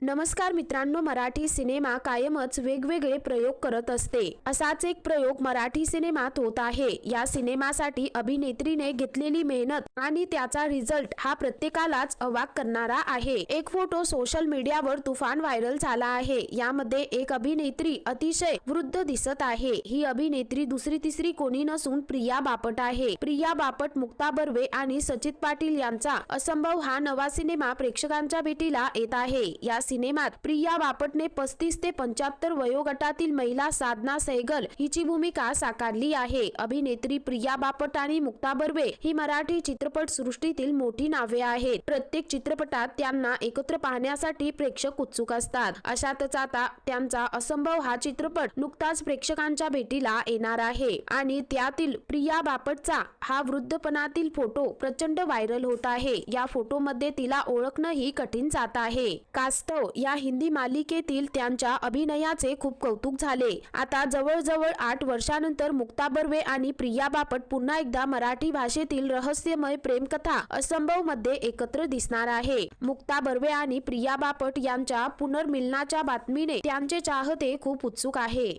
नमस्कार मित्रांनो, मराठी सिनेमा कायमच वेगवेगळे प्रयोग करत असते। असाच एक प्रयोग मराठी सिनेमात होत आहे। या सिनेमासाठी अभिनेत्रीने घेतलेली मेहनत आणि त्याचा रिझल्ट हा प्रत्येकालाच अवाक करणारा आहे। एक फोटो सोशल मीडियावर तुफान व्हायरल झाला आहे। यामध्ये एक अभिनेत्री अतिशय वृद्ध दिसत आहे। ही अभिनेत्री दुसरी तिसरी कोणी नसून प्रिया बापट आहे। प्रिया बापट, मुक्ता बर्वे आणि सचित पाटील यांचा असंभव हा नवा सिनेमा प्रेक्षकांच्या भेटीला येत आहे। या सिनेमात प्रिया बापटने 35 ते 75 वयोगटातील महिला साधना सहगल हिची भूमिका साकारली आहे। अभिनेत्री प्रिया बापट आणि मुक्ता बर्वे ही मराठी चित्रपट सृष्टीतील मोठी नावे आहेत। प्रत्येक चित्रपटात त्यांना एकत्र पाहण्यासाठी प्रेक्षक उत्सुक असतात। अशातच आता त्यांचा असंभव हा चित्रपट नुकताच प्रेक्षकांच्या भेटीला येणार आहे आणि त्यातील प्रिया बापटचा हा वृद्धपणातील फोटो प्रचंड व्हायरल होत आहे। या फोटोमध्ये तिला ओळखणंही कठीण जात आहे। कास्तव या हिंदी मालिकेतील त्यांच्या अभिनयाचे खूप कौतुक झाले। आता जवळजवळ 8 वर्षांनंतर मुक्ता बर्वे आणि प्रिया बापट पुन्हा एकदा मराठी भाषेतील रहस्यमय प्रेमकथा असंभव मध्ये एकत्र दिसणार आहे। मुक्ता बर्वे आणि प्रिया बापट यांच्या पुनर्मिलनाच्या बातमीने त्यांचे चाहते खूप उत्सुक आहे।